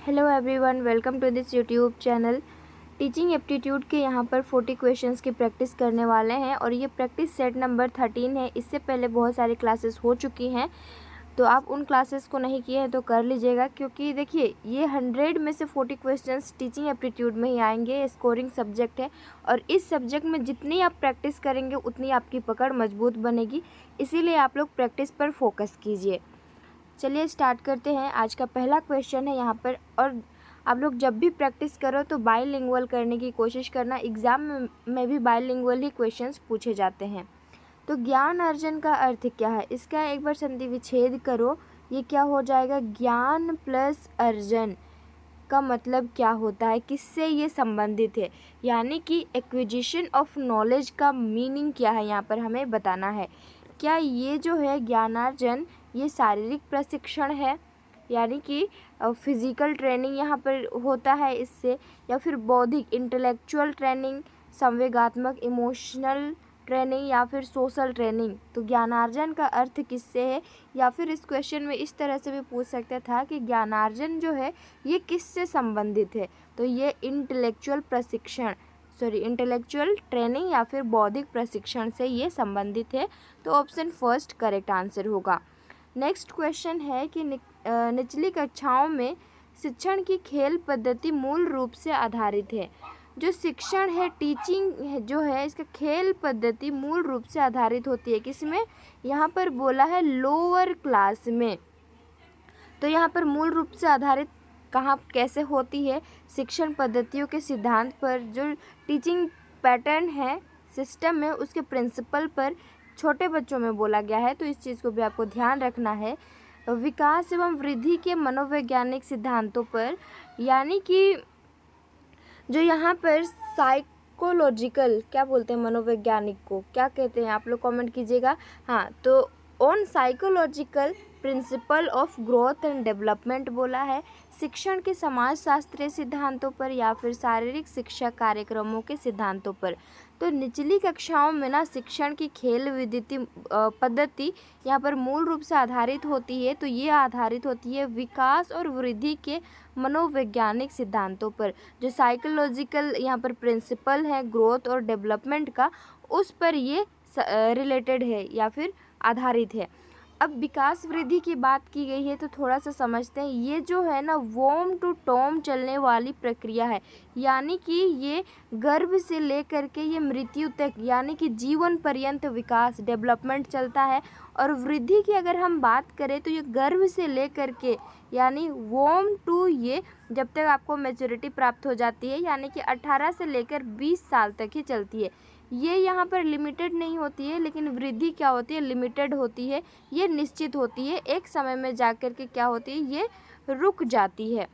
Hello everyone, welcome to this YouTube channel. Teaching aptitude के यहाँ पर 40 क्वेश्चंस की प्रैक्टिस करने वाले हैं और ये प्रैक्टिस सेट नंबर 13 है। इससे पहले बहुत सारी क्लासेस हो चुकी हैं, तो आप उन क्लासेस को नहीं किए हैं तो कर लीजिएगा, क्योंकि देखिए ये 100 में से 40 क्वेश्चंस टीचिंग एप्टीट्यूड में ही आएंगे। ये स्कोरिंग सब्जेक्ट है और इस सब्जेक्ट में जितनी आप प्रैक्टिस करेंगे उतनी आपकी पकड़ मजबूत बनेगी, इसीलिए आप लोग प्रैक्टिस पर फोकस कीजिए। चलिए स्टार्ट करते हैं। आज का पहला क्वेश्चन है यहाँ पर, और आप लोग जब भी प्रैक्टिस करो तो बाइलिंगुअल करने की कोशिश करना। एग्ज़ाम में भी बाइलिंगुअल ही क्वेश्चंस पूछे जाते हैं। तो ज्ञान अर्जन का अर्थ क्या है, इसका एक बार संधि विच्छेद करो। ये क्या हो जाएगा, ज्ञान प्लस अर्जन का मतलब क्या होता है, किससे ये संबंधित है, यानी कि एक्विजिशन ऑफ नॉलेज का मीनिंग क्या है यहाँ पर हमें बताना है। क्या ये जो है ज्ञानार्जन, ये शारीरिक प्रशिक्षण है, यानी कि फिज़िकल ट्रेनिंग यहाँ पर होता है इससे, या फिर बौद्धिक इंटेलेक्चुअल ट्रेनिंग, संवेगात्मक इमोशनल ट्रेनिंग, या फिर सोशल ट्रेनिंग। तो ज्ञानार्जन का अर्थ किससे है, या फिर इस क्वेश्चन में इस तरह से भी पूछ सकता था कि ज्ञानार्जन जो है ये किससे संबंधित है। तो ये इंटेलेक्चुअल ट्रेनिंग या फिर बौद्धिक प्रशिक्षण से ये संबंधित है। तो ऑप्शन फर्स्ट करेक्ट आंसर होगा। नेक्स्ट क्वेश्चन है कि निचली कक्षाओं में शिक्षण की खेल पद्धति मूल रूप से आधारित है। जो शिक्षण है, टीचिंग है जो है, इसका खेल पद्धति मूल रूप से आधारित होती है किसमें, यहाँ पर बोला है लोअर क्लास में। तो यहाँ पर मूल रूप से आधारित कहाँ कैसे होती है, शिक्षण पद्धतियों के सिद्धांत पर, जो टीचिंग पैटर्न है, सिस्टम है, उसके प्रिंसिपल पर छोटे बच्चों में बोला गया है। तो इस चीज़ को भी आपको ध्यान रखना है। विकास एवं वृद्धि के मनोवैज्ञानिक सिद्धांतों पर, यानी कि जो यहाँ पर साइकोलॉजिकल, क्या बोलते हैं मनोवैज्ञानिक को, क्या कहते हैं आप लोग कमेंट कीजिएगा। हाँ, तो on psychological principle of growth and development बोला है। शिक्षण के समाजशास्त्रीय सिद्धांतों पर या फिर शारीरिक शिक्षा कार्यक्रमों के सिद्धांतों पर। तो निचली कक्षाओं में ना शिक्षण की खेल पद्धति यहाँ पर मूल रूप से आधारित होती है। तो ये आधारित होती है विकास और वृद्धि के मनोवैज्ञानिक सिद्धांतों पर। जो साइकोलॉजिकल यहाँ पर प्रिंसिपल है ग्रोथ और डेवलपमेंट का, उस पर ये रिलेटेड है या फिर आधारित है। अब विकास वृद्धि की बात की गई है तो थोड़ा सा समझते हैं। ये जो है ना वोम टू टॉम चलने वाली प्रक्रिया है, यानी कि ये गर्भ से लेकर के ये मृत्यु तक, यानी कि जीवन पर्यंत विकास डेवलपमेंट चलता है। और वृद्धि की अगर हम बात करें तो ये गर्भ से लेकर के, यानी वोम टू, ये जब तक आपको मैच्योरिटी प्राप्त हो जाती है, यानी कि 18 से लेकर 20 साल तक ही चलती है। ये यहाँ पर लिमिटेड नहीं होती है, लेकिन वृद्धि क्या होती है, लिमिटेड होती है, ये निश्चित होती है। एक समय में जाकर के क्या होती है, ये रुक जाती है।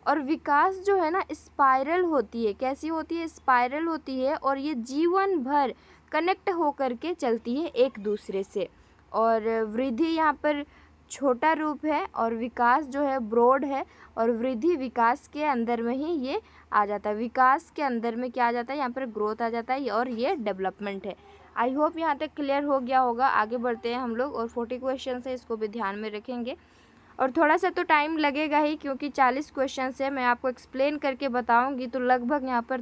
और विकास जो है ना स्पाइरल होती है। कैसी होती है, स्पाइरल होती है, और ये जीवन भर कनेक्ट होकर के चलती है एक दूसरे से। और वृद्धि यहाँ पर छोटा रूप है और विकास जो है ब्रॉड है, और वृद्धि विकास के अंदर में ही ये आ जाता है। विकास के अंदर में क्या आ जाता है, यहाँ पर ग्रोथ आ जाता है, और ये डेवलपमेंट है। आई होप यहाँ तक क्लियर हो गया होगा। आगे बढ़ते हैं हम लोग, और 40 क्वेश्चन है, इसको भी ध्यान में रखेंगे। और थोड़ा सा तो टाइम लगेगा ही, क्योंकि 40 क्वेश्चन है, मैं आपको एक्सप्लेन करके बताऊँगी तो लगभग यहाँ पर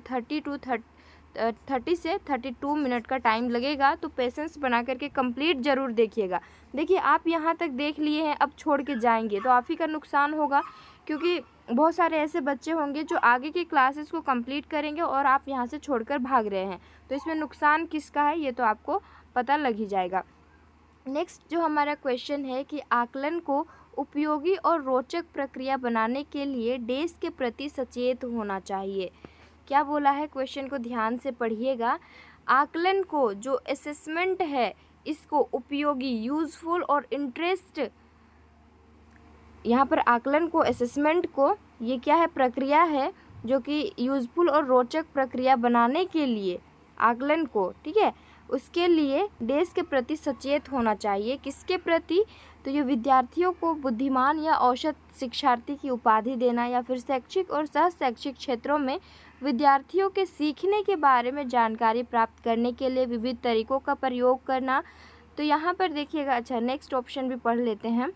30 से 32 मिनट का टाइम लगेगा। तो पेशेंस बना करके कंप्लीट ज़रूर देखिएगा। देखिए आप यहाँ तक देख लिए हैं, अब छोड़ के जाएंगे तो आप ही का नुकसान होगा, क्योंकि बहुत सारे ऐसे बच्चे होंगे जो आगे की क्लासेस को कंप्लीट करेंगे और आप यहाँ से छोड़कर भाग रहे हैं। तो इसमें नुकसान किसका है ये तो आपको पता लग ही जाएगा। नेक्स्ट जो हमारा क्वेश्चन है कि आकलन को उपयोगी और रोचक प्रक्रिया बनाने के लिए देश के प्रति सचेत होना चाहिए। क्या बोला है, क्वेश्चन को ध्यान से पढ़िएगा। आकलन को, जो असेसमेंट है, इसको उपयोगी, यूज़फुल और इंटरेस्ट, यहाँ पर आकलन को, असेसमेंट को, ये क्या है, प्रक्रिया है जो कि यूज़फुल और रोचक प्रक्रिया बनाने के लिए आकलन को, ठीक है, उसके लिए देश के प्रति सचेत होना चाहिए। किसके प्रति, तो ये विद्यार्थियों को बुद्धिमान या औसत शिक्षार्थी की उपाधि देना, या फिर शैक्षिक और सह शैक्षिक क्षेत्रों में विद्यार्थियों के सीखने के बारे में जानकारी प्राप्त करने के लिए विविध तरीकों का प्रयोग करना। तो यहाँ पर देखिएगा, अच्छा नेक्स्ट ऑप्शन भी पढ़ लेते हैं।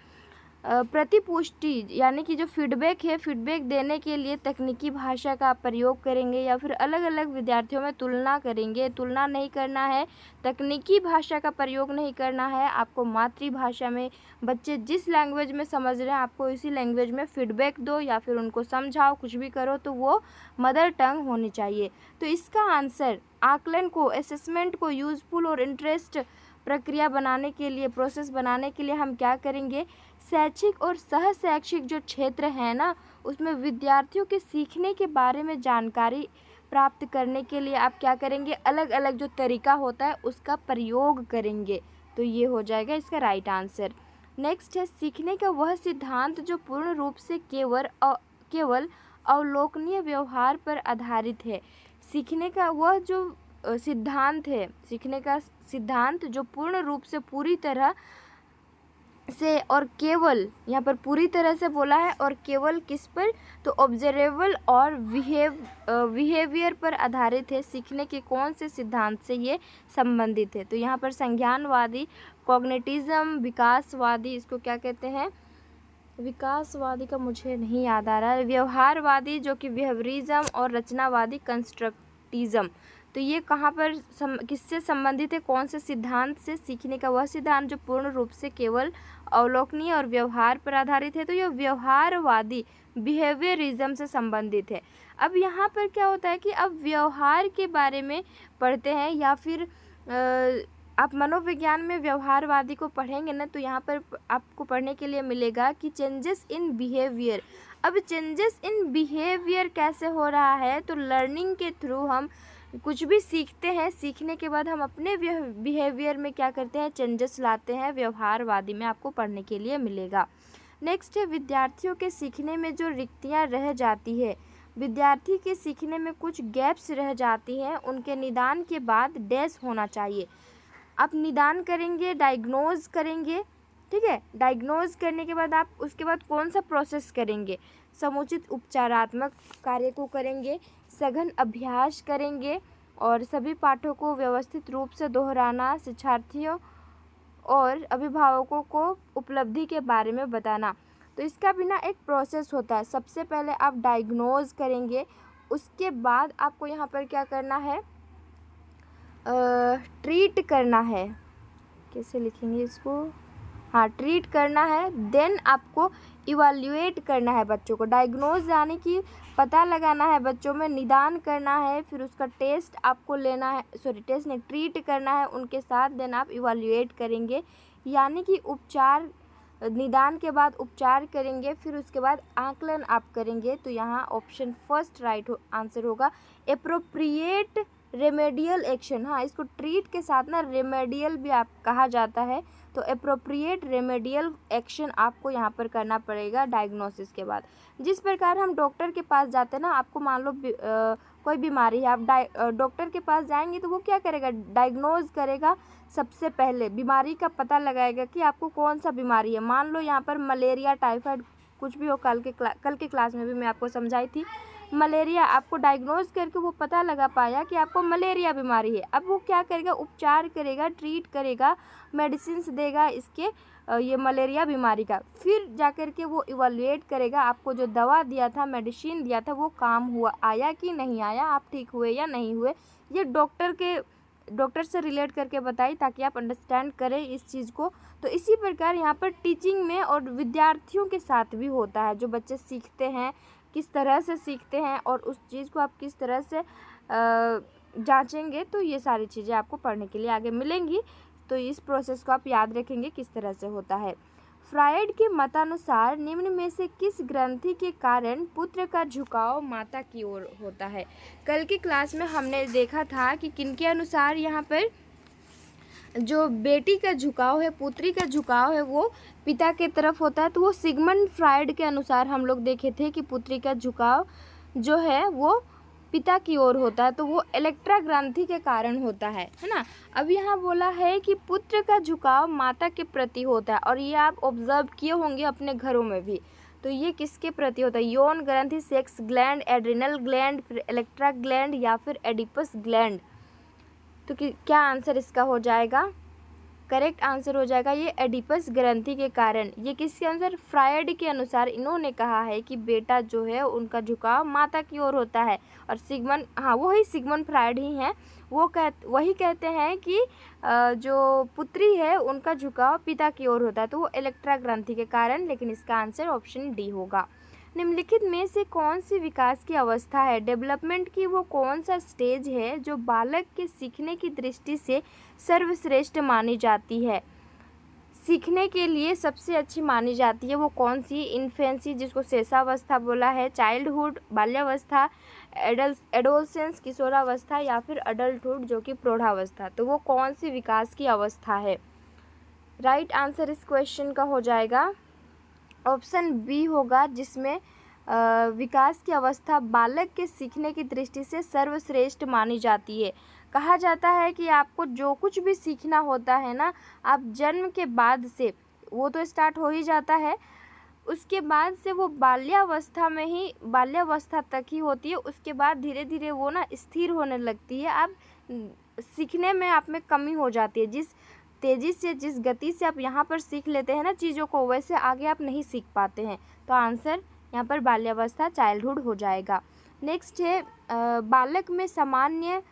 प्रतिपुष्टि यानी कि जो फीडबैक है, फीडबैक देने के लिए तकनीकी भाषा का आप प्रयोग करेंगे या फिर अलग अलग विद्यार्थियों में तुलना करेंगे। तुलना नहीं करना है, तकनीकी भाषा का प्रयोग नहीं करना है, आपको मातृभाषा में बच्चे जिस लैंग्वेज में समझ रहे हैं आपको इसी लैंग्वेज में फीडबैक दो या फिर उनको समझाओ, कुछ भी करो तो वो मदर टंग होनी चाहिए। तो इसका आंसर आकलन को, असेसमेंट को यूज़फुल और इंटरेस्ट प्रक्रिया बनाने के लिए, प्रोसेस बनाने के लिए हम क्या करेंगे, शैक्षिक और सह शैक्षिक जो क्षेत्र है ना, उसमें विद्यार्थियों के सीखने के बारे में जानकारी प्राप्त करने के लिए आप क्या करेंगे, अलग अलग जो तरीका होता है उसका प्रयोग करेंगे। तो ये हो जाएगा इसका राइट आंसर। नेक्स्ट है, सीखने का वह सिद्धांत जो पूर्ण रूप से केवल अवलोकनीय व्यवहार पर आधारित है। सीखने का वह जो सिद्धांत है, सीखने का सिद्धांत जो पूर्ण रूप से, पूरी तरह से और केवल, यहाँ पर पूरी तरह से बोला है और केवल किस पर, तो ऑब्जर्वेबल और बिहेवियर पर आधारित है। सीखने के कौन से सिद्धांत से ये संबंधित है, तो यहाँ पर संज्ञानवादी, कॉग्निटिज्म, विकासवादी, इसको क्या कहते हैं, विकासवादी का मुझे नहीं याद आ रहा है, व्यवहारवादी जो कि बिहेवियरिज्म, और रचनावादी कंस्ट्रक्टिज्म। तो ये कहाँ पर किससे संबंधित है, कौन से सिद्धांत से, सीखने का वह सिद्धांत जो पूर्ण रूप से केवल अवलोकनीय और व्यवहार पर आधारित है, तो ये व्यवहारवादी, बिहेवियरिज्म से संबंधित है। अब यहाँ पर क्या होता है कि अब व्यवहार के बारे में पढ़ते हैं या फिर आप मनोविज्ञान में व्यवहारवादी को पढ़ेंगे ना, तो यहाँ पर आपको पढ़ने के लिए मिलेगा कि चेंजेस इन बिहेवियर। अब चेंजेस इन बिहेवियर कैसे हो रहा है, तो लर्निंग के थ्रू हम कुछ भी सीखते हैं, सीखने के बाद हम अपने बिहेवियर में क्या करते हैं, चेंजेस लाते हैं, व्यवहारवादी में आपको पढ़ने के लिए मिलेगा। नेक्स्ट है, विद्यार्थियों के सीखने में जो रिक्तियाँ रह जाती है, विद्यार्थी के सीखने में कुछ गैप्स रह जाती हैं, उनके निदान के बाद डैश होना चाहिए। आप निदान करेंगे, डायग्नोज करेंगे, ठीक है, डायग्नोज करने के बाद आप उसके बाद कौन सा प्रोसेस करेंगे, समुचित उपचारात्मक कार्य को करेंगे, सघन अभ्यास करेंगे और सभी पाठों को व्यवस्थित रूप से दोहराना, शिक्षार्थियों और अभिभावकों को उपलब्धि के बारे में बताना। तो इसका भी ना एक प्रोसेस होता है। सबसे पहले आप डायग्नोज करेंगे, उसके बाद आपको यहाँ पर क्या करना है, ट्रीट करना है, कैसे लिखेंगे इसको, हाँ ट्रीट करना है, देन आपको इवैल्यूएट करना है बच्चों को। डायग्नोज यानी कि पता लगाना है बच्चों में, निदान करना है, फिर उसका टेस्ट आपको लेना है, सॉरी टेस्ट नहीं, ट्रीट करना है उनके साथ, देन आप इवैल्यूएट करेंगे, यानी कि उपचार, निदान के बाद उपचार करेंगे, फिर उसके बाद आकलन आप करेंगे। तो यहाँ ऑप्शन फर्स्ट राइट आंसर होगा, एप्रोप्रिएट रेमेडियल एक्शन। हाँ, इसको ट्रीट के साथ ना रेमेडियल भी आप कहा जाता है, तो एप्रोप्रिएट रेमेडियल एक्शन आपको यहाँ पर करना पड़ेगा डायग्नोसिस के बाद। जिस प्रकार हम डॉक्टर के पास जाते हैं ना, आपको मान लो कोई बीमारी है, आप डॉक्टर के पास जाएंगे तो वो क्या करेगा, डायग्नोज करेगा, सबसे पहले बीमारी का पता लगाएगा कि आपको कौन सा बीमारी है। मान लो यहाँ पर मलेरिया, टाइफाइड, कुछ भी हो, कल के क्लास में भी मैं आपको समझाई थी, मलेरिया आपको डायग्नोज करके वो पता लगा पाया कि आपको मलेरिया बीमारी है। अब वो क्या करेगा, उपचार करेगा, ट्रीट करेगा, मेडिसिन देगा इसके ये मलेरिया बीमारी का, फिर जाकर के वो इवैल्यूएट करेगा, आपको जो दवा दिया था, मेडिसिन दिया था, वो काम हुआ, आया कि नहीं आया, आप ठीक हुए या नहीं हुए। ये डॉक्टर से रिलेट करके बताई ताकि आप अंडरस्टैंड करें इस चीज़ को। तो इसी प्रकार यहाँ पर टीचिंग में और विद्यार्थियों के साथ भी होता है, जो बच्चे सीखते हैं किस तरह से सीखते हैं और उस चीज़ को आप किस तरह से जांचेंगे, तो ये सारी चीज़ें आपको पढ़ने के लिए आगे मिलेंगी। तो इस प्रोसेस को आप याद रखेंगे किस तरह से होता है। फ्रायड के मतानुसार निम्न में से किस ग्रंथि के कारण पुत्र का झुकाव माता की ओर होता है। कल की क्लास में हमने देखा था कि किनके अनुसार यहाँ पर जो बेटी का झुकाव है, पुत्री का झुकाव है, वो पिता के तरफ होता है। तो वो सिगमंड फ्रायड के अनुसार हम लोग देखे थे कि पुत्री का झुकाव जो है वो पिता की ओर होता है, तो वो इलेक्ट्रा ग्रंथि के कारण होता है ना। अब यहाँ बोला है कि पुत्र का झुकाव माता के प्रति होता है, और ये आप ऑब्जर्व किए होंगे अपने घरों में भी। तो ये किसके प्रति होता है, यौन ग्रंथि, सेक्स ग्लैंड, एड्रिनल ग्लैंड, फिर इलेक्ट्रा ग्लैंड या फिर एडिपस ग्लैंड। तो क्या आंसर इसका हो जाएगा, करेक्ट आंसर हो जाएगा ये एडिपस ग्रंथि के कारण। ये किसके अनुसार? फ्रायड के अनुसार इन्होंने कहा है कि बेटा जो है उनका झुकाव माता की ओर होता है। और वही सिगमंड फ्रायड ही हैं, वही कहते हैं कि जो पुत्री है उनका झुकाव पिता की ओर होता है, तो वो इलेक्ट्रा ग्रंथि के कारण। लेकिन इसका आंसर ऑप्शन डी होगा। निम्नलिखित में से कौन सी विकास की अवस्था है, डेवलपमेंट की वो कौन सा स्टेज है जो बालक के सीखने की दृष्टि से सर्वश्रेष्ठ मानी जाती है? सीखने के लिए सबसे अच्छी मानी जाती है वो कौन सी? इन्फेंसी जिसको शैशवावस्था बोला है, चाइल्डहुड बाल्यावस्था, एडोलसेंस किशोरावस्था, या फिर अडल्टहुड जो कि प्रौढ़ावस्था। तो वो कौन सी विकास की अवस्था है? राइट आंसर इस क्वेश्चन का हो जाएगा ऑप्शन बी होगा, जिसमें विकास की अवस्था बालक के सीखने की दृष्टि से सर्वश्रेष्ठ मानी जाती है। कहा जाता है कि आपको जो कुछ भी सीखना होता है ना, आप जन्म के बाद से वो तो स्टार्ट हो ही जाता है, उसके बाद से वो बाल्यावस्था तक ही होती है। उसके बाद धीरे धीरे वो ना स्थिर होने लगती है। आप सीखने में आप में कमी हो जाती है। जिस तेज़ी से, जिस गति से आप यहाँ पर सीख लेते हैं ना चीज़ों को, वैसे आगे आप नहीं सीख पाते हैं। तो आंसर यहाँ पर बाल्यावस्था, चाइल्डहुड हो जाएगा। नेक्स्ट है बालक में सामान्य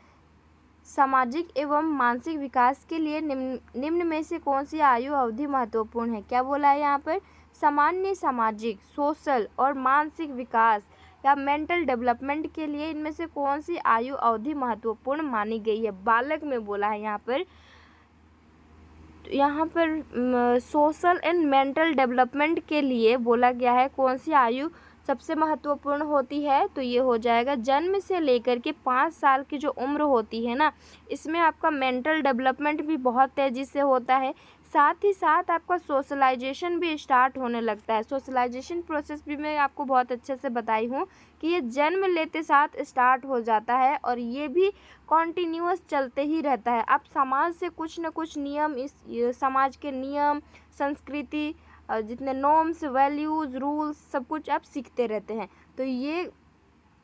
सामाजिक एवं मानसिक विकास के लिए निम्न में से कौन सी आयु अवधि महत्वपूर्ण है? क्या बोला है यहाँ पर? सामान्य सामाजिक, सोशल और मानसिक विकास या मेंटल डेवलपमेंट के लिए इनमें से कौन सी आयु अवधि महत्वपूर्ण मानी गई है? बालक में बोला है यहाँ पर। यहाँ पर सोशल एंड मेंटल डेवलपमेंट के लिए बोला गया है कौन सी आयु सबसे महत्वपूर्ण होती है? तो ये हो जाएगा जन्म से लेकर के 5 साल की जो उम्र होती है ना, इसमें आपका मेंटल डेवलपमेंट भी बहुत तेज़ी से होता है। साथ ही साथ आपका सोशलाइजेशन भी स्टार्ट होने लगता है। सोशलाइजेशन प्रोसेस भी मैं आपको बहुत अच्छे से बताई हूँ कि ये जन्म लेते साथ स्टार्ट हो जाता है और ये भी कॉन्टिन्यूअस चलते ही रहता है। आप समाज से कुछ न कुछ नियम, समाज के नियम, संस्कृति, जितने नॉर्म्स, वैल्यूज़, रूल्स, सब कुछ आप सीखते रहते हैं। तो ये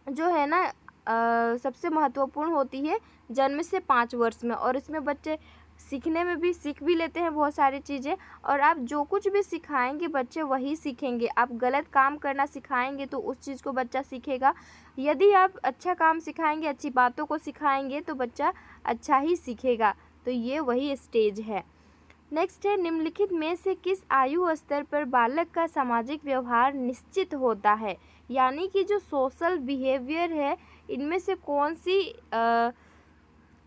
जो है ना सबसे महत्वपूर्ण होती है जन्म से 5 वर्ष में। और इसमें बच्चे सीखने में भी सीख भी लेते हैं बहुत सारी चीज़ें। और आप जो कुछ भी सिखाएंगे बच्चे वही सीखेंगे। आप गलत काम करना सिखाएंगे तो उस चीज़ को बच्चा सीखेगा। यदि आप अच्छा काम सिखाएंगे, अच्छी बातों को सिखाएंगे तो बच्चा अच्छा ही सीखेगा। तो ये वही स्टेज है। नेक्स्ट है निम्नलिखित में से किस आयु स्तर पर बालक का सामाजिक व्यवहार निश्चित होता है? यानी कि जो सोशल बिहेवियर है इनमें से कौन सी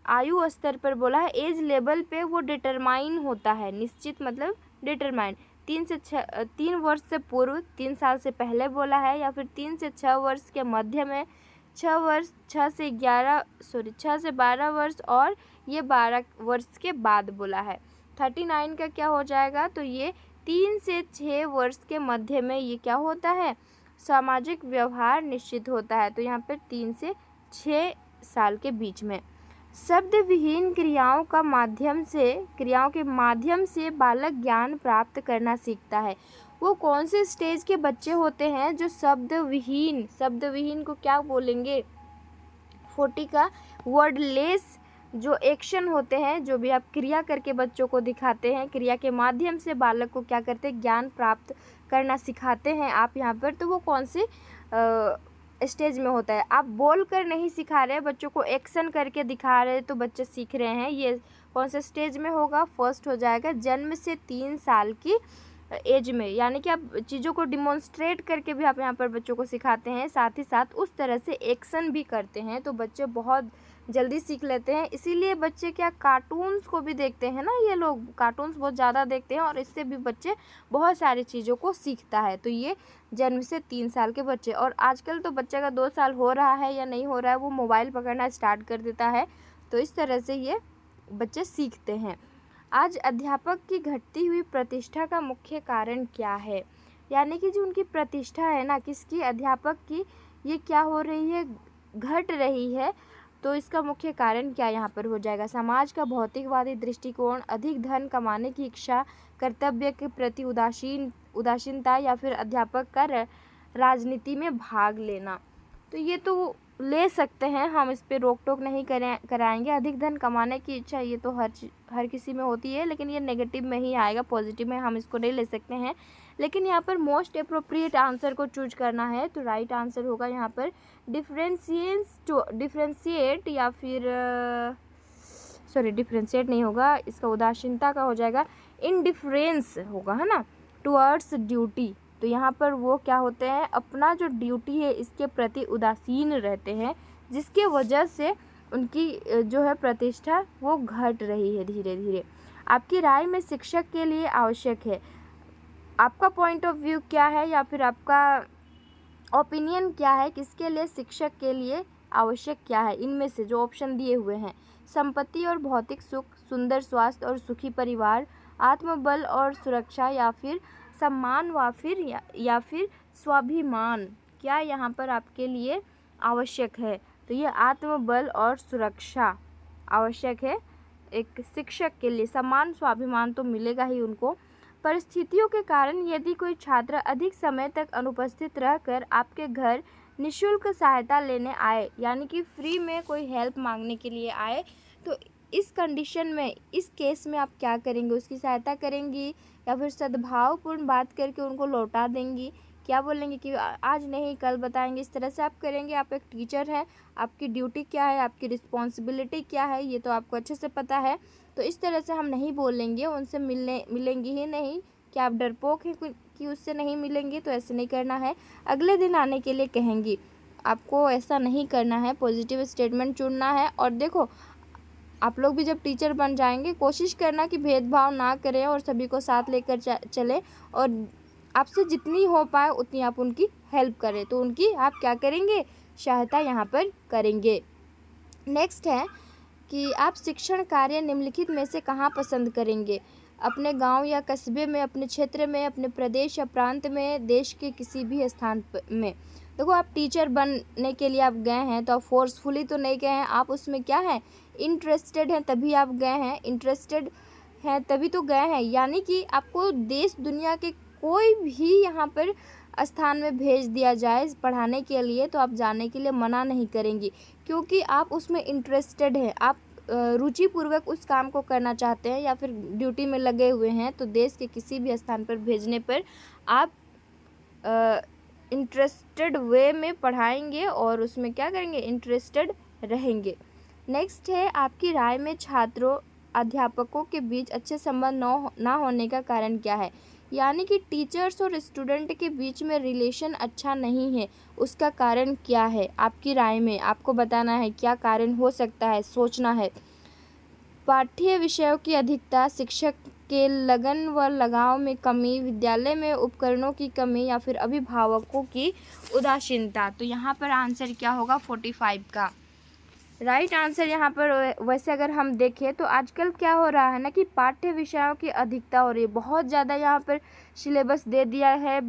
आयु स्तर पर बोला है, एज लेवल पे वो डिटरमाइन होता है। निश्चित मतलब डिटरमाइन। 3 वर्ष से पूर्व, 3 साल से पहले बोला है, या फिर 3 से 6 वर्ष के मध्य में, 6 से 12 वर्ष, और ये 12 वर्ष के बाद बोला है। 39 का क्या हो जाएगा? तो ये 3 से 6 वर्ष के मध्य में ये क्या होता है? सामाजिक व्यवहार निश्चित होता है। तो यहाँ पर 3 से 6 साल के बीच में। शब्द विहीन क्रियाओं के माध्यम से बालक ज्ञान प्राप्त करना सीखता है। वो कौन से स्टेज के बच्चे होते हैं जो शब्द विहीन को क्या बोलेंगे? 40 का वर्डलेस जो एक्शन होते हैं, जो भी आप क्रिया करके बच्चों को दिखाते हैं, क्रिया के माध्यम से बालक को क्या करते हैं? ज्ञान प्राप्त करना सिखाते हैं आप यहाँ पर। तो वो कौन से स्टेज में होता है? आप बोल कर नहीं सिखा रहे, बच्चों को एक्शन करके दिखा रहे तो बच्चे सीख रहे हैं। ये कौन से स्टेज में होगा? फर्स्ट हो जाएगा जन्म से 3 साल की एज में। यानी कि आप चीज़ों को डिमॉन्स्ट्रेट करके भी आप यहाँ पर बच्चों को सिखाते हैं, साथ ही साथ उस तरह से एक्शन भी करते हैं, तो बच्चे बहुत जल्दी सीख लेते हैं। इसीलिए बच्चे क्या कार्टून्स को भी देखते हैं ना, ये लोग कार्टून्स बहुत ज़्यादा देखते हैं और इससे भी बच्चे बहुत सारी चीज़ों को सीखता है। तो ये जन्म से 3 साल के बच्चे। और आजकल तो बच्चे का 2 साल हो रहा है या नहीं हो रहा है, वो मोबाइल पकड़ना स्टार्ट कर देता है। तो इस तरह से ये बच्चे सीखते हैं। आज अध्यापक की घटती हुई प्रतिष्ठा का मुख्य कारण क्या है? यानी कि जो उनकी प्रतिष्ठा है ना, किसकी? अध्यापक की, ये क्या हो रही है? घट रही है। तो इसका मुख्य कारण क्या यहाँ पर हो जाएगा? समाज का भौतिकवादी दृष्टिकोण, अधिक धन कमाने की इच्छा, कर्तव्य के प्रति उदासीनता, या फिर अध्यापक का राजनीति में भाग लेना। तो ये तो ले सकते हैं, हम इस पे रोक टोक नहीं कराएंगे। अधिक धन कमाने की इच्छा ये तो हर किसी में होती है, लेकिन ये नेगेटिव में ही आएगा, पॉजिटिव में हम इसको नहीं ले सकते हैं। लेकिन यहाँ पर मोस्ट अप्रोप्रिएट आंसर को चूज करना है, तो राइट आंसर होगा यहाँ पर डिफ्रेंशिएट या फिर सॉरी डिफ्रेंशिएट नहीं होगा, इसका उदासीनता का हो जाएगा, इनडिफरेंस होगा, है ना, टुवर्ड्स ड्यूटी। तो यहाँ पर वो क्या होते हैं, अपना जो ड्यूटी है इसके प्रति उदासीन रहते हैं, जिसके वजह से उनकी जो है प्रतिष्ठा वो घट रही है धीरे धीरे। आपकी राय में शिक्षक के लिए आवश्यक है, आपका पॉइंट ऑफ व्यू क्या है या फिर आपका ओपिनियन क्या है, किसके लिए शिक्षक के लिए आवश्यक क्या है? इनमें से जो ऑप्शन दिए हुए हैं, संपत्ति और भौतिक सुख, सुंदर स्वास्थ्य और सुखी परिवार, आत्मबल और सुरक्षा, या फिर सम्मान या फिर स्वाभिमान, क्या यहाँ पर आपके लिए आवश्यक है? तो ये आत्मबल और सुरक्षा आवश्यक है एक शिक्षक के लिए। सम्मान स्वाभिमान तो मिलेगा ही उनको। परिस्थितियों के कारण यदि कोई छात्र अधिक समय तक अनुपस्थित रहकर आपके घर निःशुल्क सहायता लेने आए, यानी कि फ्री में कोई हेल्प मांगने के लिए आए, तो इस कंडीशन में, इस केस में आप क्या करेंगे? उसकी सहायता करेंगी या फिर सद्भावपूर्ण बात करके उनको लौटा देंगी? क्या बोलेंगे कि आज नहीं कल बताएंगे, इस तरह से आप करेंगे? आप एक टीचर हैं, आपकी ड्यूटी क्या है, आपकी रिस्पॉन्सिबिलिटी क्या है, ये तो आपको अच्छे से पता है। तो इस तरह से हम नहीं बोलेंगे, उनसे मिलेंगी ही नहीं। क्या आप डरपोक हैं कि उससे नहीं मिलेंगे? तो ऐसे नहीं करना है, अगले दिन आने के लिए कहेंगी। आपको ऐसा नहीं करना है, पॉजिटिव स्टेटमेंट चुनना है। और देखो, आप लोग भी जब टीचर बन जाएंगे, कोशिश करना कि भेदभाव ना करें और सभी को साथ लेकर चलें, और आपसे जितनी हो पाए उतनी आप उनकी हेल्प करें। तो उनकी आप क्या करेंगे? सहायता यहाँ पर करेंगे। नेक्स्ट है कि आप शिक्षण कार्य निम्नलिखित में से कहाँ पसंद करेंगे? अपने गांव या कस्बे में, अपने क्षेत्र में, अपने प्रदेश या प्रांत में, देश के किसी भी स्थान में। देखो, आप टीचर बनने के लिए आप गए हैं, तो आप फोर्सफुली तो नहीं गए हैं, आप उसमें क्या है, इंटरेस्टेड हैं, तभी आप गए हैं, इंटरेस्टेड हैं तभी तो गए हैं। यानी कि आपको देश दुनिया के कोई भी यहाँ पर स्थान में भेज दिया जाए पढ़ाने के लिए, तो आप जाने के लिए मना नहीं करेंगी, क्योंकि आप उसमें इंटरेस्टेड हैं, आप रुचिपूर्वक उस काम को करना चाहते हैं या फिर ड्यूटी में लगे हुए हैं। तो देश के किसी भी स्थान पर भेजने पर आप इंटरेस्टेड वे में पढ़ाएंगे और उसमें क्या करेंगे, इंटरेस्टेड रहेंगे। नेक्स्ट है, आपकी राय में छात्रों अध्यापकों के बीच अच्छे संबंध ना होने का कारण क्या है? यानी कि टीचर्स और स्टूडेंट के बीच में रिलेशन अच्छा नहीं है, उसका कारण क्या है? आपकी राय में आपको बताना है क्या कारण हो सकता है, सोचना है। पाठ्य विषयों की अधिकता, शिक्षक के लगन व लगाव में कमी, विद्यालय में उपकरणों की कमी, या फिर अभिभावकों की उदासीनता। तो यहाँ पर आंसर क्या होगा? 45 का राइट आंसर यहाँ पर। वैसे अगर हम देखें तो आजकल क्या हो रहा है ना कि पाठ्य विषयों की अधिकता हो रही है, बहुत ज़्यादा यहाँ पर सिलेबस दे दिया है,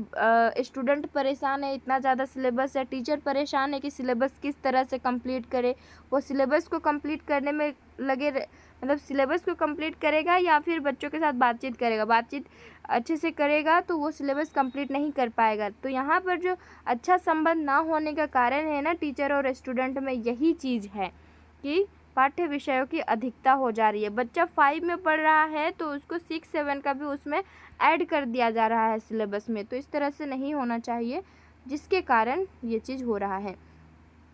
स्टूडेंट परेशान है, इतना ज़्यादा सिलेबस है, टीचर परेशान है कि सिलेबस किस तरह से कंप्लीट करे। वो सिलेबस को कंप्लीट करने में मतलब सिलेबस को कंप्लीट करेगा या फिर बच्चों के साथ बातचीत करेगा, बातचीत अच्छे से करेगा तो वो सिलेबस कंप्लीट नहीं कर पाएगा। तो यहाँ पर जो अच्छा संबंध ना होने का कारण है ना टीचर और स्टूडेंट में, यही चीज़ है कि पाठ्य विषयों की अधिकता हो जा रही है। बच्चा 5 में पढ़ रहा है तो उसको 6, 7 का भी उसमें ऐड कर दिया जा रहा है सिलेबस में। तो इस तरह से नहीं होना चाहिए, जिसके कारण ये चीज़ हो रहा है।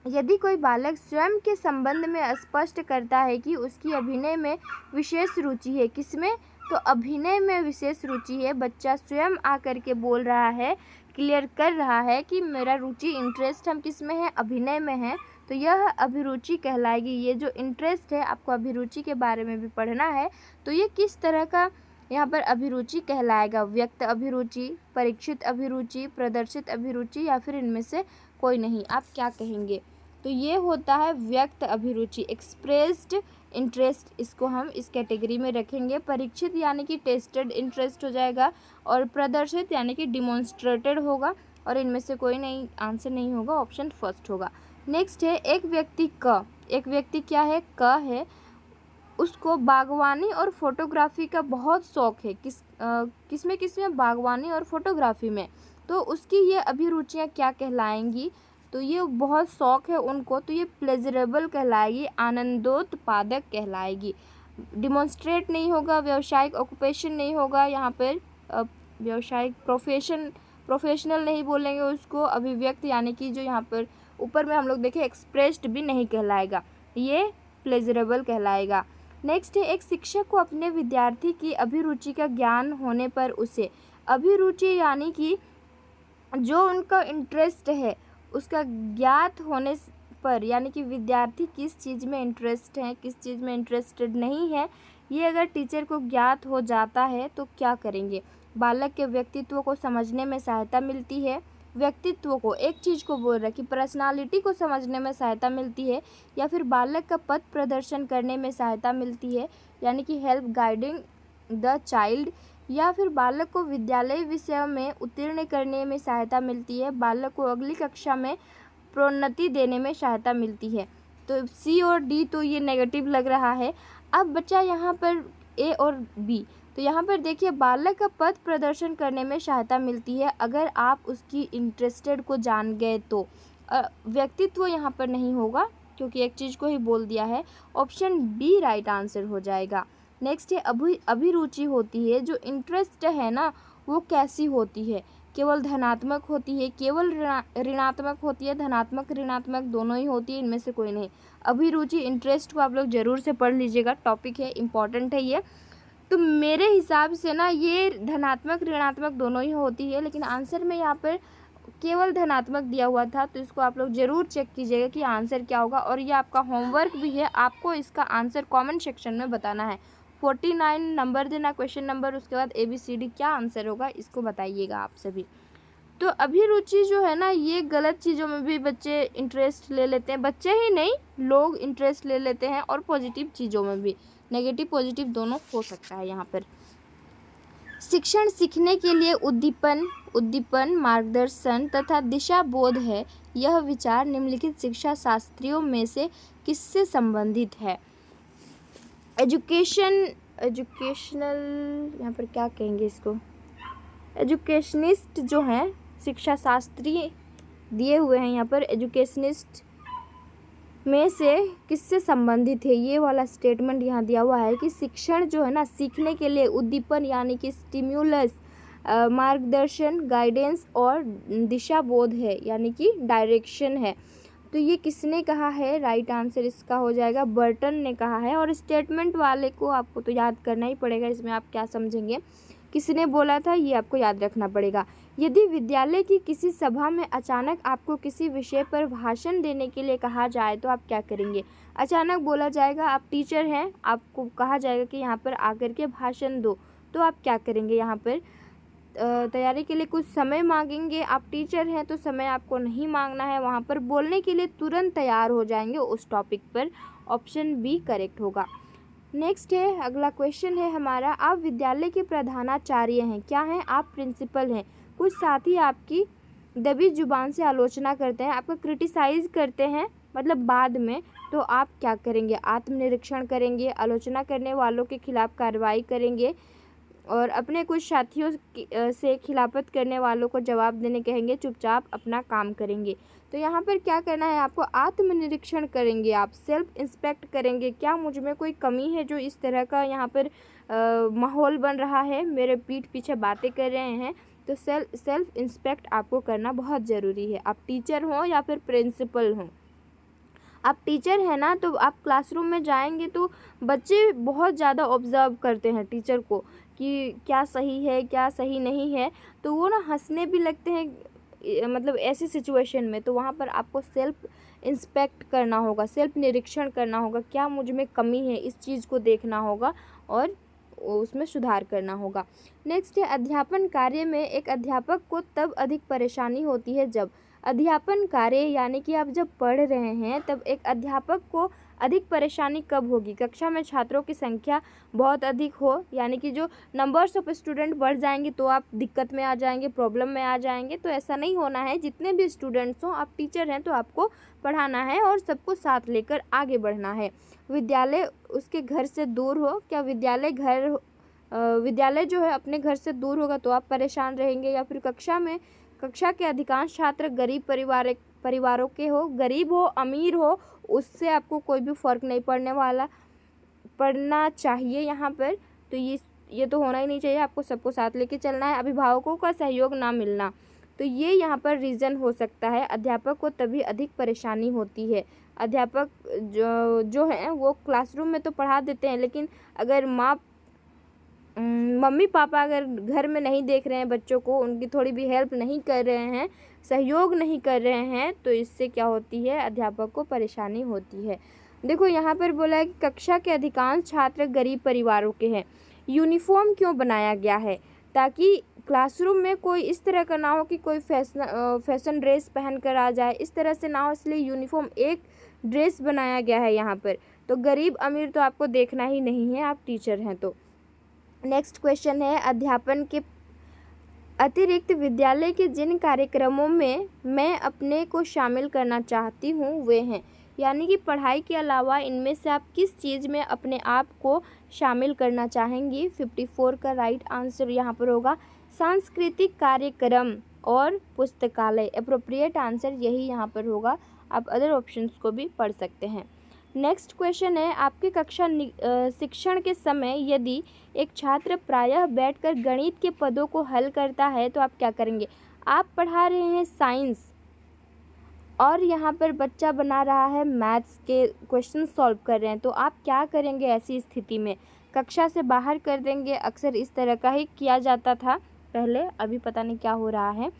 यदि कोई बालक स्वयं के संबंध में स्पष्ट करता है कि उसकी अभिनय में विशेष रुचि है, किसमें? तो अभिनय में विशेष रुचि है, बच्चा स्वयं आकर के बोल रहा है, क्लियर कर रहा है कि मेरा रुचि, इंटरेस्ट हम किस में है? अभिनय में है, तो यह अभिरुचि कहलाएगी। ये जो इंटरेस्ट है, आपको अभिरुचि के बारे में भी पढ़ना है, तो ये किस तरह का यहाँ पर अभिरुचि कहलाएगा? व्यक्त अभिरुचि, परीक्षित अभिरुचि, प्रदर्शित अभिरुचि, या फिर इनमें से कोई नहीं? आप क्या कहेंगे? तो ये होता है व्यक्त अभिरुचि, एक्सप्रेस्ड इंटरेस्ट, इसको हम इस कैटेगरी में रखेंगे। परीक्षित यानी कि टेस्टेड इंटरेस्ट हो जाएगा, और प्रदर्शित यानी कि डिमॉन्स्ट्रेटेड होगा, और इनमें से कोई नहीं, आंसर नहीं होगा, ऑप्शन फर्स्ट होगा। नेक्स्ट है, एक व्यक्ति क्या है? क है, उसको बागवानी और फोटोग्राफी का बहुत शौक है। किसमें? बागवानी और फोटोग्राफी में। तो उसकी ये अभिरुचियाँ क्या कहलाएंगी? तो ये बहुत शौक है उनको, तो ये प्लेजरेबल कहलाएगी, आनंदोत्पादक कहलाएगी। डिमॉन्स्ट्रेट नहीं होगा, व्यावसायिक ऑक्यूपेशन नहीं होगा यहाँ पर, व्यावसायिक प्रोफेशनल नहीं बोलेंगे उसको, अभिव्यक्त यानी कि जो यहाँ पर ऊपर में हम लोग देखें एक्सप्रेस्ड भी नहीं कहलाएगा, ये प्लेजरेबल कहलाएगा। नेक्स्ट है, एक शिक्षक को अपने विद्यार्थी की अभिरुचि का ज्ञान होने पर उसे, अभिरुचि यानी कि जो उनका इंटरेस्ट है उसका ज्ञात होने पर, यानी कि विद्यार्थी किस चीज़ में इंटरेस्ट है, किस चीज़ में इंटरेस्टेड नहीं है, ये अगर टीचर को ज्ञात हो जाता है तो क्या करेंगे, बालक के व्यक्तित्व को समझने में सहायता मिलती है, व्यक्तित्व को, एक चीज़ को बोल रहा है कि पर्सनालिटी को समझने में सहायता मिलती है, या फिर बालक का पथ प्रदर्शन करने में सहायता मिलती है, यानी कि हेल्प गाइडिंग द चाइल्ड, या फिर बालक को विद्यालय विषयों में उत्तीर्ण करने में सहायता मिलती है, बालक को अगली कक्षा में प्रोन्नति देने में सहायता मिलती है। तो सी और डी तो ये नेगेटिव लग रहा है। अब बचा यहाँ पर ए और बी, तो यहाँ पर देखिए बालक का पथ प्रदर्शन करने में सहायता मिलती है अगर आप उसकी इंटरेस्टेड को जान गए तो। व्यक्तित्व यहाँ पर नहीं होगा क्योंकि एक चीज़ को ही बोल दिया है, ऑप्शन बी राइट आंसर हो जाएगा। नेक्स्ट है अभिरुचि होती है, जो इंटरेस्ट है ना वो कैसी होती है, केवल धनात्मक होती है, केवल ऋणात्मक होती है, धनात्मक ऋणात्मक दोनों ही होती है, इनमें से कोई नहीं। अभिरुचि इंटरेस्ट को आप लोग ज़रूर से पढ़ लीजिएगा, टॉपिक है, इम्पॉर्टेंट है ये। तो मेरे हिसाब से ना ये धनात्मक ऋणात्मक दोनों ही होती है, लेकिन आंसर में यहाँ पर केवल धनात्मक दिया हुआ था, तो इसको आप लोग ज़रूर चेक कीजिएगा कि आंसर क्या होगा। और ये आपका होमवर्क भी है, आपको इसका आंसर कमेंट सेक्शन में बताना है। 49 नंबर देना क्वेश्चन नंबर, उसके बाद ABCD क्या आंसर होगा इसको बताइएगा आप सभी। तो अभिरुचि जो है ना ये गलत चीज़ों में भी बच्चे इंटरेस्ट ले लेते हैं, बच्चे ही नहीं लोग इंटरेस्ट ले लेते हैं, और पॉजिटिव चीज़ों में भी, नेगेटिव पॉजिटिव दोनों हो सकता है यहाँ पर। शिक्षण सीखने के लिए उद्दीपन मार्गदर्शन तथा दिशा बोध है, यह विचार निम्नलिखित शिक्षा शास्त्रियों में से किससे संबंधित है। एजुकेशनल यहाँ पर क्या कहेंगे इसको, एजुकेशनिस्ट जो हैं, शिक्षा शास्त्री दिए हुए हैं यहाँ पर, एजुकेशनिस्ट में से किससे संबंधित है, ये वाला स्टेटमेंट यहाँ दिया हुआ है कि शिक्षण जो है ना सीखने के लिए उद्दीपन यानी कि स्टिम्युलस, मार्गदर्शन गाइडेंस और दिशा बोध है यानी कि डायरेक्शन है। तो ये किसने कहा है, राइट आंसर इसका हो जाएगा बर्टन ने कहा है। और स्टेटमेंट वाले को आपको तो याद करना ही पड़ेगा, इसमें आप क्या समझेंगे, किसने बोला था ये आपको याद रखना पड़ेगा। यदि विद्यालय की किसी सभा में अचानक आपको किसी विषय पर भाषण देने के लिए कहा जाए तो आप क्या करेंगे। अचानक बोला जाएगा, आप टीचर हैं, आपको कहा जाएगा कि यहाँ पर आकर के भाषण दो, तो आप क्या करेंगे। यहाँ पर तैयारी के लिए कुछ समय मांगेंगे, आप टीचर हैं तो समय आपको नहीं मांगना है, वहाँ पर बोलने के लिए तुरंत तैयार हो जाएंगे उस टॉपिक पर। ऑप्शन बी करेक्ट होगा। नेक्स्ट है, अगला क्वेश्चन है हमारा, आप विद्यालय के प्रधानाचार्य हैं, क्या हैं आप, प्रिंसिपल हैं। कुछ साथी आपकी दबी जुबान से आलोचना करते हैं, आपका क्रिटिसाइज़ करते हैं, मतलब बाद में, तो आप क्या करेंगे। आत्मनिरीक्षण करेंगे, आलोचना करने वालों के खिलाफ कार्रवाई करेंगे, और अपने कुछ साथियों से खिलाफत करने वालों को जवाब देने कहेंगे, चुपचाप अपना काम करेंगे। तो यहाँ पर क्या करना है आपको, आत्मनिरीक्षण करेंगे, आप सेल्फ इंस्पेक्ट करेंगे, क्या मुझ में कोई कमी है जो इस तरह का यहाँ पर माहौल बन रहा है, मेरे पीठ पीछे बातें कर रहे हैं। तो सेल्फ इंस्पेक्ट आपको करना बहुत ज़रूरी है, आप टीचर हो या फिर प्रिंसिपल हो। आप टीचर हैं ना, तो आप क्लासरूम में जाएंगे तो बच्चे बहुत ज़्यादा ऑब्जर्व करते हैं टीचर को कि क्या सही है क्या सही नहीं है, तो वो ना हंसने भी लगते हैं, मतलब ऐसी सिचुएशन में। तो वहाँ पर आपको सेल्फ इंस्पेक्ट करना होगा, सेल्फ निरीक्षण करना होगा, क्या मुझ में कमी है, इस चीज़ को देखना होगा और उसमें सुधार करना होगा। नेक्स्ट है, अध्यापन कार्य में एक अध्यापक को तब अधिक परेशानी होती है जब, अध्यापन कार्य यानी कि आप जब पढ़ रहे हैं तब एक अध्यापक को अधिक परेशानी कब होगी, कक्षा में छात्रों की संख्या बहुत अधिक हो, यानी कि जो नंबर्स ऑफ स्टूडेंट बढ़ जाएंगे तो आप दिक्कत में आ जाएंगे, प्रॉब्लम में आ जाएंगे। तो ऐसा नहीं होना है, जितने भी स्टूडेंट्स हों, आप टीचर हैं तो आपको पढ़ाना है और सबको साथ लेकर आगे बढ़ना है। विद्यालय उसके घर से दूर हो, क्या विद्यालय जो है अपने घर से दूर होगा तो आप परेशान रहेंगे, या फिर कक्षा में कक्षा के अधिकांश छात्र गरीब परिवारों के हो, गरीब हो अमीर हो, उससे आपको कोई भी फ़र्क नहीं पड़ना चाहिए यहाँ पर। तो ये तो होना ही नहीं चाहिए, आपको सबको साथ लेके चलना है। अभिभावकों का सहयोग ना मिलना, तो ये यहाँ पर रीज़न हो सकता है। अध्यापक को तभी अधिक परेशानी होती है। अध्यापक जो हैं वो क्लासरूम में तो पढ़ा देते हैं, लेकिन अगर मम्मी पापा अगर घर में नहीं देख रहे हैं बच्चों को, उनकी थोड़ी भी हेल्प नहीं कर रहे हैं, सहयोग नहीं कर रहे हैं, तो इससे क्या होती है, अध्यापक को परेशानी होती है। देखो यहाँ पर बोला है कि कक्षा के अधिकांश छात्र गरीब परिवारों के हैं। यूनिफॉर्म क्यों बनाया गया है? ताकि क्लासरूम में कोई इस तरह का ना हो कि कोई फैशन ड्रेस पहन कर आ जाए, इस तरह से ना हो, इसलिए यूनिफॉर्म एक ड्रेस बनाया गया है यहाँ पर। तो गरीब अमीर तो आपको देखना ही नहीं है, आप टीचर हैं तो। नेक्स्ट क्वेश्चन है, अध्यापन के अतिरिक्त विद्यालय के जिन कार्यक्रमों में मैं अपने को शामिल करना चाहती हूँ वे हैं। यानी कि पढ़ाई के अलावा इनमें से आप किस चीज़ में अपने आप को शामिल करना चाहेंगी? 54 का राइट आंसर यहाँ पर होगा सांस्कृतिक कार्यक्रम और पुस्तकालय। अप्रोप्रिएट आंसर यही यहाँ पर होगा। आप अदर ऑप्शंस को भी पढ़ सकते हैं। नेक्स्ट क्वेश्चन है, आपके कक्षा शिक्षण के समय यदि एक छात्र प्रायः बैठकर गणित के पदों को हल करता है तो आप क्या करेंगे? आप पढ़ा रहे हैं साइंस और यहाँ पर बच्चा बना रहा है मैथ्स के क्वेश्चन सॉल्व कर रहे हैं, तो आप क्या करेंगे ऐसी स्थिति में? कक्षा से बाहर कर देंगे। अक्सर इस तरह का ही किया जाता था पहले, अभी पता नहीं क्या हो रहा है।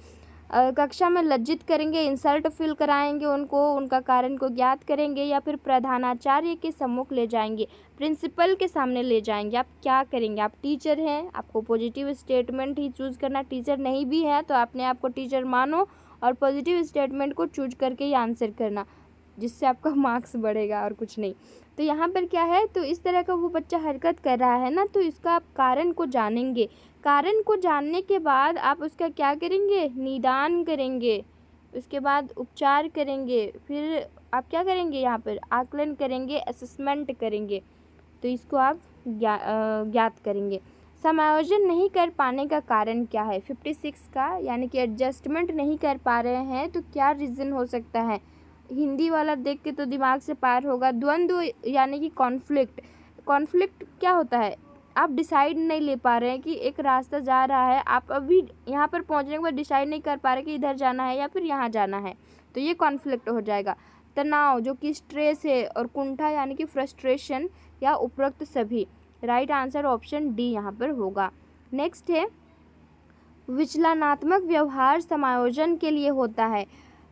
कक्षा में लज्जित करेंगे, इंसल्ट फील कराएंगे उनको, उनका कारण को ज्ञात करेंगे, या फिर प्रधानाचार्य के सम्मुख ले जाएंगे, प्रिंसिपल के सामने ले जाएंगे। आप क्या करेंगे? आप टीचर हैं, आपको पॉजिटिव स्टेटमेंट ही चूज़ करना। टीचर नहीं भी है तो आपने आपको टीचर मानो और पॉजिटिव स्टेटमेंट को चूज करके ही आंसर करना, जिससे आपका मार्क्स बढ़ेगा और कुछ नहीं। तो यहाँ पर क्या है, तो इस तरह का वो बच्चा हरकत कर रहा है ना, तो इसका आप कारण को जानेंगे। कारण को जानने के बाद आप उसका क्या करेंगे? निदान करेंगे, उसके बाद उपचार करेंगे, फिर आप क्या करेंगे? यहाँ पर आकलन करेंगे, असेसमेंट करेंगे, तो इसको आप ज्ञात करेंगे। समायोजन नहीं कर पाने का कारण क्या है? 56 का, यानी कि एडजस्टमेंट नहीं कर पा रहे हैं, तो क्या रीज़न हो सकता है? हिंदी वाला देख के तो दिमाग से पार होगा। द्वंद्व यानी कि कॉन्फ्लिक्ट। कॉन्फ्लिक्ट क्या होता है? आप डिसाइड नहीं ले पा रहे हैं कि एक रास्ता जा रहा है, आप अभी यहाँ पर पहुँचने के बाद डिसाइड नहीं कर पा रहे कि इधर जाना है या फिर यहाँ जाना है, तो ये कॉन्फ्लिक्ट हो जाएगा। तनाव जो कि स्ट्रेस है, और कुंठा यानी कि फ्रस्ट्रेशन, या उपरोक्त सभी। राइट आंसर ऑप्शन डी यहाँ पर होगा। नेक्स्ट है, विचलनात्मक व्यवहार समायोजन के लिए होता है।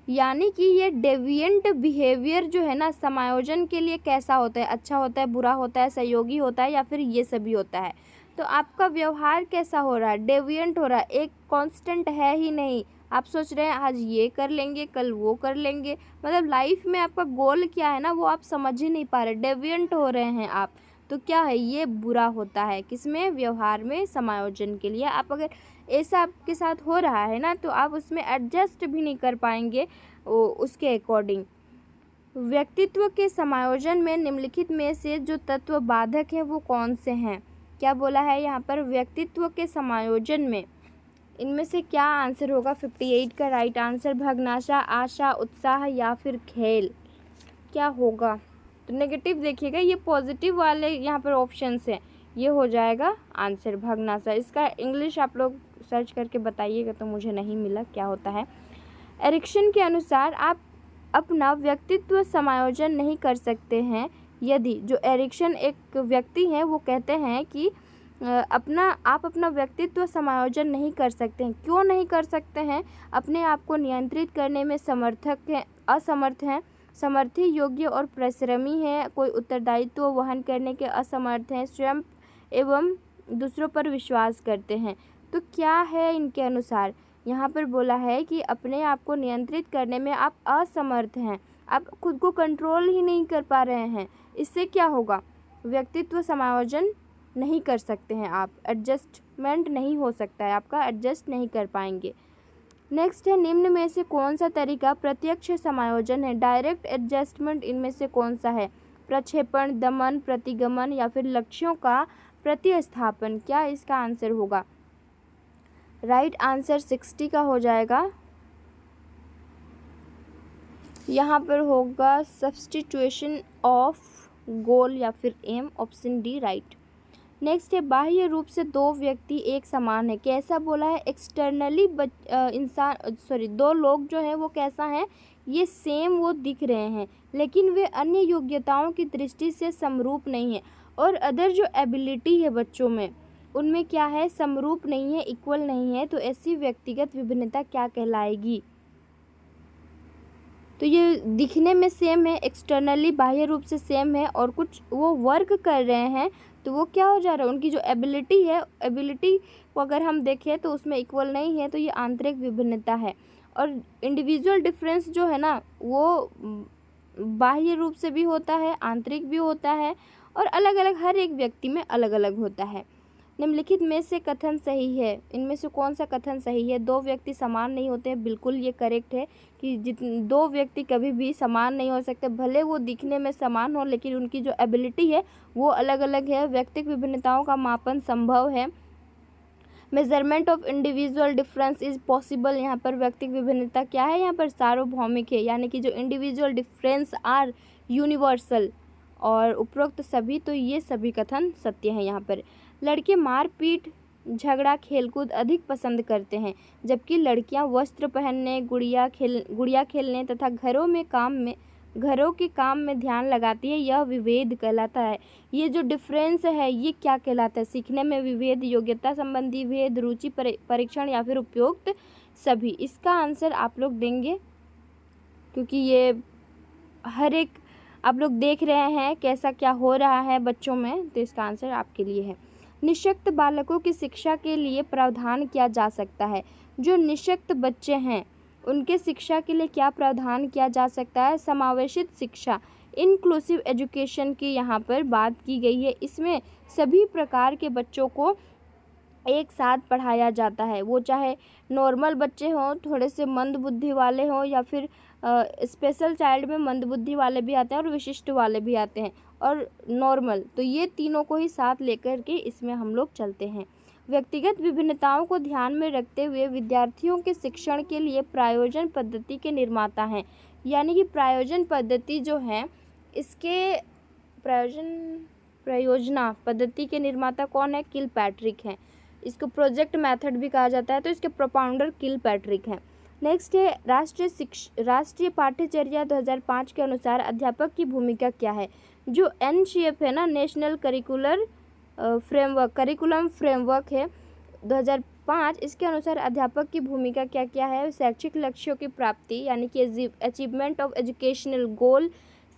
यानी कि ये डेविएंट बिहेवियर जो है ना, समायोजन के लिए कैसा होता है? अच्छा होता है, बुरा होता है, सहयोगी होता है, या फिर ये सभी होता है? तो आपका व्यवहार कैसा हो रहा है? डेविएंट हो रहा है, एक कांस्टेंट है ही नहीं। आप सोच रहे हैं आज ये कर लेंगे, कल वो कर लेंगे, मतलब लाइफ में आपका गोल क्या है ना, वो आप समझ ही नहीं पा रहे, डेविएंट हो रहे हैं आप। तो क्या है, ये बुरा होता है। किसमें? व्यवहार में, समायोजन के लिए। आप अगर ऐसा आपके साथ हो रहा है ना, तो आप उसमें एडजस्ट भी नहीं कर पाएंगे उसके अकॉर्डिंग। व्यक्तित्व के समायोजन में निम्नलिखित में से जो तत्व बाधक हैं वो कौन से हैं? क्या बोला है यहाँ पर? व्यक्तित्व के समायोजन में इनमें से क्या आंसर होगा? 58 का राइट आंसर भग्नाशा, आशा, उत्साह, या फिर खेल। क्या होगा? तो नेगेटिव देखिएगा, ये पॉजिटिव वाले यहाँ पर ऑप्शंस हैं, ये हो जाएगा आंसर भग्नाशा। इसका इंग्लिश आप लोग सर्च करके बताइएगा, तो मुझे नहीं मिला क्या होता है। एरिक्सन के अनुसार आप अपना व्यक्तित्व समायोजन नहीं कर सकते हैं यदि, जो एरिक्सन एक व्यक्ति हैं वो कहते हैं कि आप अपना व्यक्तित्व समायोजन नहीं कर सकते हैं। क्यों नहीं कर सकते हैं? अपने आप को नियंत्रित करने में असमर्थ हैं, समर्थी, योग्य और परिश्रमी हैं, कोई उत्तरदायित्व वहन करने के असमर्थ हैं, स्वयं एवं दूसरों पर विश्वास करते हैं। तो क्या है इनके अनुसार? यहाँ पर बोला है कि अपने आप को नियंत्रित करने में आप असमर्थ हैं, आप खुद को कंट्रोल ही नहीं कर पा रहे हैं। इससे क्या होगा? व्यक्तित्व समायोजन नहीं कर सकते हैं आप, एडजस्टमेंट नहीं हो सकता है आपका, एडजस्ट नहीं कर पाएंगे। नेक्स्ट है, निम्न में से कौन सा तरीका प्रत्यक्ष समायोजन है? डायरेक्ट एडजस्टमेंट इनमें से कौन सा है? प्रक्षेपण, दमन, प्रतिगमन, या फिर लक्ष्यों का प्रतिस्थापन। क्या इसका आंसर होगा? राइट आंसर 60 का हो जाएगा। यहाँ पर होगा सब्स्टिट्यूशन ऑफ गोल या फिर aim, option D right. Next है बाह्य रूप से दो व्यक्ति एक समान है, कैसा बोला है, एक्सटर्नली दो लोग जो है वो कैसा है, ये सेम वो दिख रहे हैं लेकिन वे अन्य योग्यताओं की दृष्टि से समरूप नहीं है। और अदर जो एबिलिटी है बच्चों में उनमें क्या है, समरूप नहीं है, इक्वल नहीं है, तो ऐसी व्यक्तिगत विभिन्नता क्या कहलाएगी। तो ये दिखने में सेम है, एक्सटर्नली बाह्य रूप से सेम है और कुछ वो वर्क कर रहे हैं तो वो क्या हो जा रहा है, उनकी जो एबिलिटी है, एबिलिटी को अगर हम देखें तो उसमें इक्वल नहीं है, तो ये आंतरिक विभिन्नता है। और इंडिविजुअल डिफरेंस जो है ना वो बाह्य रूप से भी होता है, आंतरिक भी होता है और अलग अलग हर एक व्यक्ति में अलग अलग होता है। निम्नलिखित में से कथन सही है, इनमें से कौन सा कथन सही है, दो व्यक्ति समान नहीं होते हैं, बिल्कुल ये करेक्ट है कि दो व्यक्ति कभी भी समान नहीं हो सकते, भले वो दिखने में समान हो लेकिन उनकी जो एबिलिटी है वो अलग अलग है। व्यक्तिगत विभिन्नताओं का मापन संभव है। Measurement of individual difference is possible, यहाँ पर व्यक्तिगत विभिन्नता क्या है, यहाँ पर सार्वभौमिक है, यानी कि जो इंडिविजुअल डिफरेंस आर यूनिवर्सल। और उपरोक्त सभी, तो ये सभी कथन सत्य हैं। यहाँ पर लड़के मारपीट, झगड़ा, खेलकूद अधिक पसंद करते हैं जबकि लड़कियां वस्त्र पहनने, गुड़िया खेलने तथा घरों के काम में ध्यान लगाती है, यह विभेद कहलाता है। ये जो डिफरेंस है ये क्या कहलाता है, सीखने में विभेद, योग्यता संबंधी भेद, रुचि परीक्षण या फिर उपयुक्त सभी। इसका आंसर आप लोग देंगे क्योंकि ये हर एक आप लोग देख रहे हैं कैसा क्या हो रहा है बच्चों में, तो इसका आंसर आपके लिए है। निःशक्त बालकों की शिक्षा के लिए प्रावधान किया जा सकता है, जो निःशक्त बच्चे हैं उनके शिक्षा के लिए क्या प्रावधान किया जा सकता है, समावेशित शिक्षा, इंक्लूसिव एजुकेशन की यहाँ पर बात की गई है। इसमें सभी प्रकार के बच्चों को एक साथ पढ़ाया जाता है, वो चाहे नॉर्मल बच्चे हों, थोड़े से मंद बुद्धि वाले हों या फिर स्पेशल चाइल्ड में मंद बुद्धि वाले भी आते हैं और विशिष्ट वाले भी आते हैं और नॉर्मल, तो ये तीनों को ही साथ लेकर के इसमें हम लोग चलते हैं। व्यक्तिगत विभिन्नताओं को ध्यान में रखते हुए विद्यार्थियों के शिक्षण के लिए प्रायोजन पद्धति के निर्माता हैं, यानी कि प्रायोजन पद्धति जो है इसके प्रयोजना पद्धति के निर्माता कौन है, किलपैट्रिक हैं। इसको प्रोजेक्ट मेथड भी कहा जाता है, तो इसके प्रोपाउंडर किलपैट्रिक हैं। नेक्स्ट है राष्ट्रीय पाठ्यचर्या 2005 के अनुसार अध्यापक की भूमिका क्या है। जो NCF है ना, नेशनल करिकुलम फ्रेमवर्क है 2005, इसके अनुसार अध्यापक की भूमिका क्या क्या है। शैक्षिक लक्ष्यों की प्राप्ति यानी कि अचीवमेंट ऑफ एजुकेशनल गोल,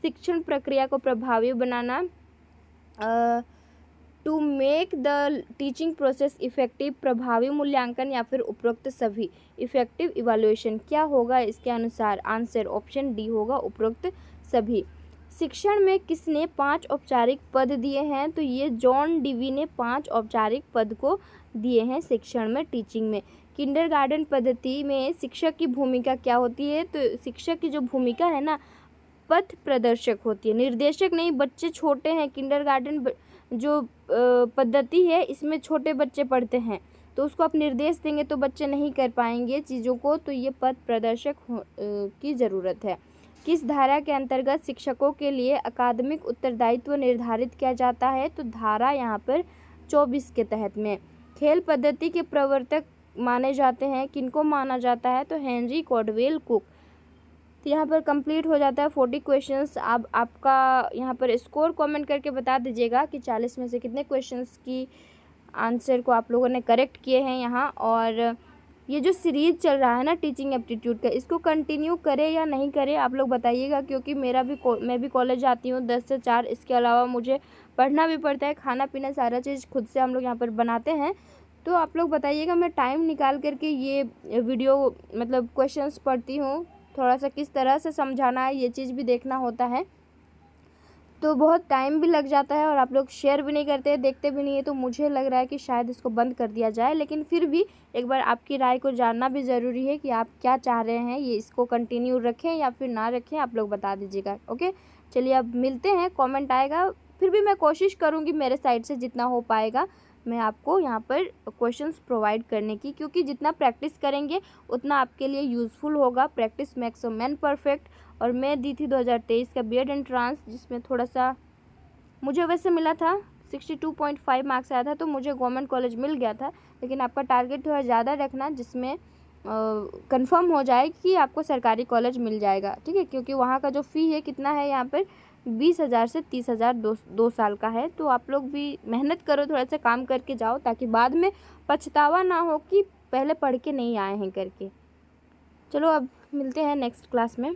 शिक्षण प्रक्रिया को प्रभावी बनाना, to make the teaching process effective, प्रभावी मूल्यांकन या फिर उपरोक्त सभी, इफेक्टिव इवैल्यूएशन। क्या होगा इसके अनुसार, आंसर ऑप्शन डी होगा, उपरोक्त सभी। शिक्षण में किसने 5 औपचारिक पद दिए हैं, तो ये जॉन डीवी ने 5 औपचारिक पद को दिए हैं शिक्षण में, टीचिंग में। किंडरगार्टन पद्धति में शिक्षक की भूमिका क्या होती है, तो शिक्षक की जो भूमिका है ना पथ प्रदर्शक होती है, निर्देशक नहीं। बच्चे छोटे हैं, किंडरगार्टन जो पद्धति है इसमें छोटे बच्चे पढ़ते हैं तो उसको आप निर्देश देंगे तो बच्चे नहीं कर पाएंगे चीज़ों को, तो ये पथ प्रदर्शक की ज़रूरत है। किस धारा के अंतर्गत शिक्षकों के लिए अकादमिक उत्तरदायित्व निर्धारित किया जाता है, तो धारा यहाँ पर 24 के तहत में। खेल पद्धति के प्रवर्तक माने जाते हैं, किनको माना जाता है, तो हेनरी कॉडवेल कुक। तो यहाँ पर कंप्लीट हो जाता है 40 क्वेश्चंस। अब आपका यहाँ पर स्कोर कमेंट करके बता दीजिएगा कि 40 में से कितने क्वेश्चंस की आंसर को आप लोगों ने करेक्ट किए हैं यहाँ। और ये जो सीरीज़ चल रहा है ना टीचिंग एप्टीट्यूड का, इसको कंटिन्यू करें या नहीं करें आप लोग बताइएगा, क्योंकि मैं भी कॉलेज जाती हूँ 10 से 4, इसके अलावा मुझे पढ़ना भी पड़ता है, खाना पीना सारा चीज़ खुद से हम लोग यहाँ पर बनाते हैं। तो आप लोग बताइएगा, मैं टाइम निकाल करके ये वीडियो मतलब क्वेश्चंस पढ़ती हूँ, थोड़ा सा किस तरह से समझाना है ये चीज़ भी देखना होता है, तो बहुत टाइम भी लग जाता है और आप लोग शेयर भी नहीं करते, देखते भी नहीं है, तो मुझे लग रहा है कि शायद इसको बंद कर दिया जाए। लेकिन फिर भी एक बार आपकी राय को जानना भी ज़रूरी है कि आप क्या चाह रहे हैं, ये इसको कंटिन्यू रखें या फिर ना रखें, आप लोग बता दीजिएगा। ओके, चलिए अब मिलते हैं, कमेंट आएगा, फिर भी मैं कोशिश करूँगी मेरे साइड से जितना हो पाएगा मैं आपको यहाँ पर क्वेश्चंस प्रोवाइड करने की, क्योंकि जितना प्रैक्टिस करेंगे उतना आपके लिए यूज़फुल होगा। Practice makes a man perfect. और मैं दी थी 2023 का बीएड एंट्रांस, जिसमें थोड़ा सा मुझे वैसे मिला था 62.5 मार्क्स आया था, तो मुझे गवर्नमेंट कॉलेज मिल गया था। लेकिन आपका टारगेट थोड़ा ज़्यादा रखना, जिसमें कंफर्म हो जाए कि आपको सरकारी कॉलेज मिल जाएगा, ठीक है। क्योंकि वहाँ का जो फ़ी है कितना है यहाँ पर 20,000 से 30,000 दो साल का है। तो आप लोग भी मेहनत करो, थोड़ा सा काम करके जाओ, ताकि बाद में पछतावा ना हो कि पहले पढ़ के नहीं आए हैं करके। चलो अब मिलते हैं नेक्स्ट क्लास में।